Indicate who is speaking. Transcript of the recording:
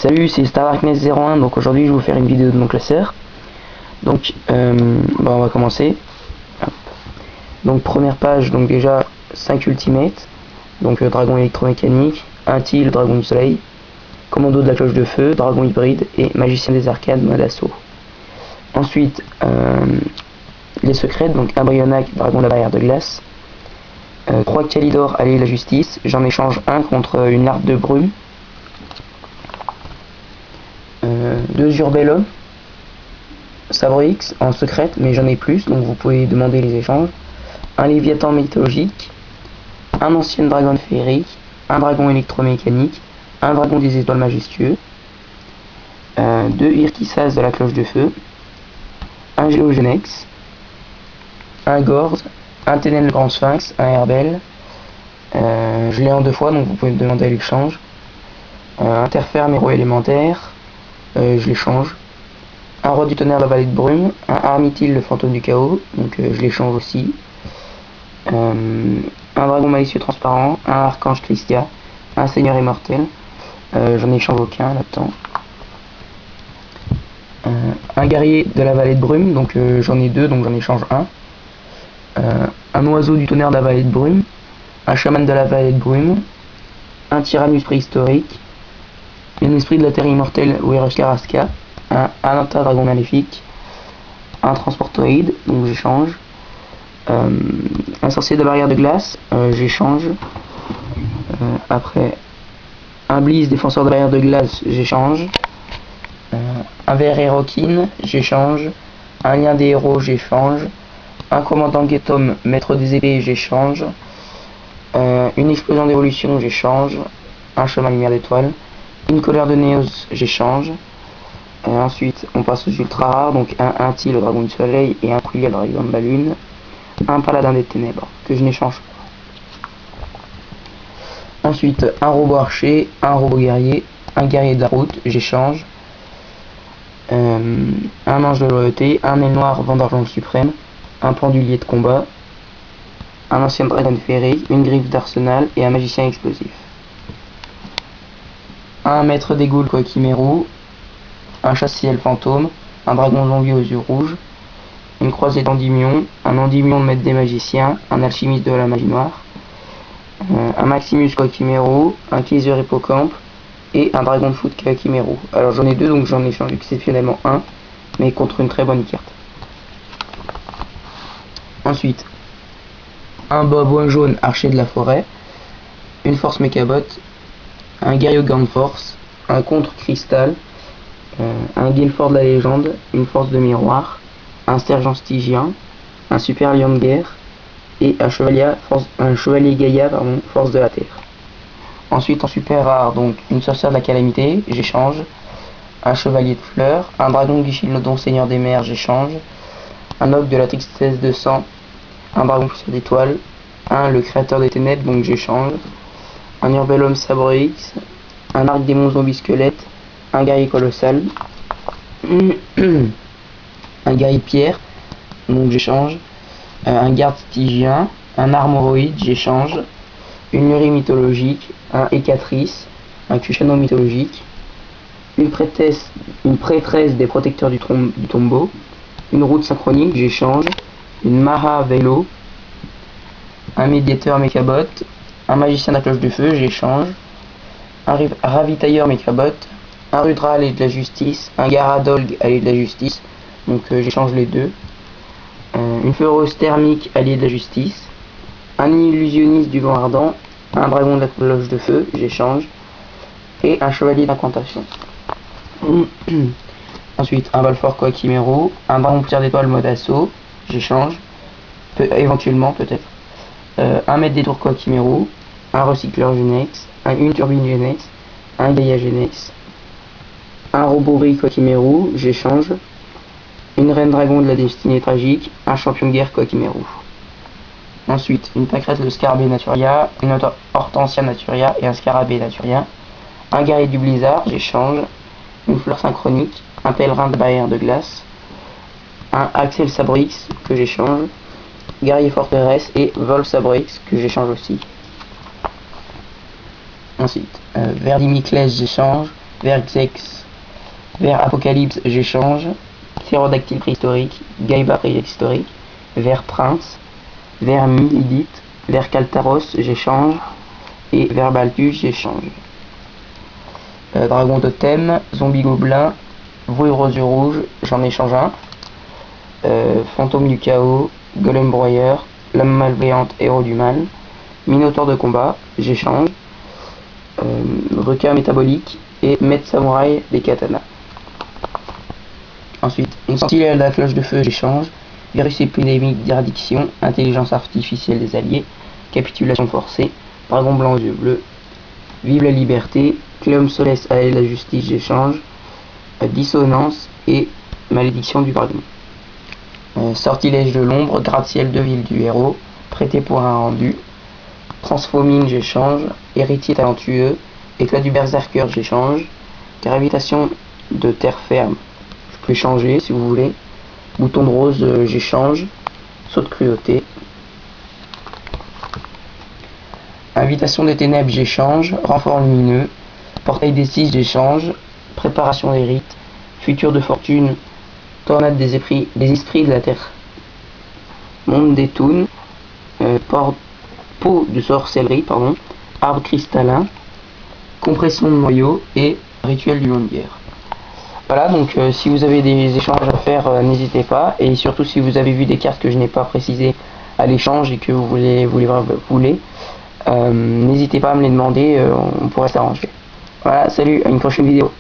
Speaker 1: Salut, c'est StarDarkness01, donc aujourd'hui je vais vous faire une vidéo de mon classeur. Donc on va commencer. Hop. Donc première page, donc déjà 5 ultimates, donc dragon électromécanique, Inti, le dragon du soleil, commando de la cloche de feu, dragon hybride et magicien des arcades, mode assaut. Ensuite les secrets, donc Embryonnac, dragon de la barrière de glace, 3 Calidor, allié de la justice, j'en échange un contre une larve de brume, 2 Urbellum, Sabre X en secrète, mais j'en ai plus, donc vous pouvez demander les échanges, un Léviathan mythologique, un ancien dragon féerique, un dragon électromécanique, un dragon des étoiles majestueux, 2 Irkisas de la cloche de feu, un Géogenex, un Gorz, un Ténèbres le grand sphinx, un Herbel, je l'ai en 2 fois, donc vous pouvez me demander l'échange, Interferme héros élémentaire, je l'échange, un roi du tonnerre de la vallée de brume, un Armithil le fantôme du chaos, donc je l'échange aussi, un dragon malicieux transparent, un archange Christia, un seigneur immortel, j'en échange aucun là-dedans, un guerrier de la vallée de brume, donc j'en ai 2, donc j'en échange un oiseau du tonnerre de la vallée de brume, un chaman de la vallée de brume, un tyrannus préhistorique, un esprit de la terre immortelle Wyrus Carrasca, un Alanta dragon maléfique, un transportoïde, donc j'échange, un sorcier de la barrière de glace, j'échange, après un Blizz défenseur de la barrière de glace, j'échange, un ver Héroquine, j'échange, un lien des héros, j'échange, un commandant Getom, maître des épées, j'échange, une explosion d'évolution, j'échange, un chemin lumière d'étoile, une colère de Néos, j'échange. Ensuite on passe aux ultra rares, donc un Inti le dragon du soleil et un Quillia le dragon de la lune, un paladin des ténèbres que je n'échange pas. Ensuite un robot archer, un robot guerrier, un guerrier de la route, j'échange, un ange de loyauté, un aile noir vent d'argent suprême, un pendulier de combat, un ancien dragon féerique, une griffe d'arsenal et un magicien explosif. Un maître des ghouls Kokimeru, un chasse-ciel fantôme, un dragon zombie aux yeux rouges, une croisée d'Endymion, un Endymion maître des magiciens, un alchimiste de la magie noire, un Maximus Kokimeru, un Kaiser hippocampe et un dragon de foot Kokimeru. Alors j'en ai 2, donc j'en échange exceptionnellement un, mais contre une très bonne carte. Ensuite, un Babouin jaune archer de la forêt, une force Mechabot, un guerrier Gant Force, un contre cristal, un Guilford de la légende, une force de miroir, un sergent stygien, un super lion de guerre et un chevalier Gaïa, force de la terre. Ensuite en super rare, donc une sorcière de la calamité, j'échange, un chevalier de fleurs, un dragon Guichilodon seigneur des mers, j'échange, un ogre de la tristesse de sang, un dragon poussière d'étoiles, un le créateur des ténèbres, donc j'échange, un Urbellum Sabre X, un arc démon zombie squelette, un guerrier colossal, un guerrier pierre, donc j'échange, un garde stygien, un armoroïde, j'échange, une Lurie mythologique, un Hécatrice, un Kushano mythologique, une prêtresse des protecteurs du tombeau, une route synchronique, j'échange, une Maha Vélo, un médiateur Mechabot, un magicien de la cloche de feu, j'échange, un ravitailleur Mechabot, un Rudra allié de la justice, un Garadolg allié de la justice, donc j'échange les 2, une Feroce thermique allié de la justice, un illusionniste du vent ardent, un dragon de la cloche de feu, j'échange, et un chevalier d'incantation. Ensuite un Balfour Kokimeru, un dragon poussière d'étoile mode assaut, j'échange, éventuellement peut-être, un maître des tours Kokimeru, un recycleur Genex, une turbine Genex, un Gaïa Genex, un robot Kokimeru, j'échange, une reine dragon de la destinée tragique, un champion de guerre Kokimeru. Ensuite une pâquerette de scarabée Naturia, une hortensia Naturia et un scarabée Naturia, un guerrier du blizzard, j'échange, une fleur synchronique, un pèlerin de barrière de glace, un Axel Sabre X que j'échange, guerrier forteresse et vol Sabre X que j'échange aussi. Ensuite Verdimiclès j'échange, vers Xex, vers Apocalypse, j'échange, Pterodactyle préhistorique, Gaiba préhistorique, vers Prince, vers Milidite, vers Kaltaros, j'échange, et vers Balthus, j'échange. Dragon Totem, Zombie Gobelin, Vouille Rose Rouge, j'en échange un. Fantôme du Chaos, Golem Broyeur, Lame Malveillante, Héros du Mal, Minotaure de Combat, j'échange. Requin Métabolique et Maître Samouraï des Katanas. Ensuite, une sentinelle de la cloche de feu, j'échange. Virus épidémique d'éradiction, intelligence artificielle des alliés, capitulation forcée, dragon blanc aux yeux bleus, vive la liberté, Cléum Solès à la justice, j'échange, dissonance et malédiction du dragon. Sortilège de l'ombre, gratte-ciel de ville du héros, prêté pour un rendu, transphomine, j'échange, héritier talentueux, éclat du berserker, j'échange, gravitation de terre ferme, je peux changer si vous voulez, bouton de rose, j'échange, saut de cruauté, invitation des ténèbres, j'échange, renfort lumineux, portail des six, j'échange, préparation des rites, futur de fortune, tornade des esprits de la terre, monde des toons, peau de sorcellerie, arbre cristallin, compression de noyau et rituel du monde guerre. Voilà, donc si vous avez des échanges à faire, n'hésitez pas, et surtout si vous avez vu des cartes que je n'ai pas précisées à l'échange et que vous voulez, n'hésitez pas à me les demander, on pourrait s'arranger. Voilà, salut, à une prochaine vidéo.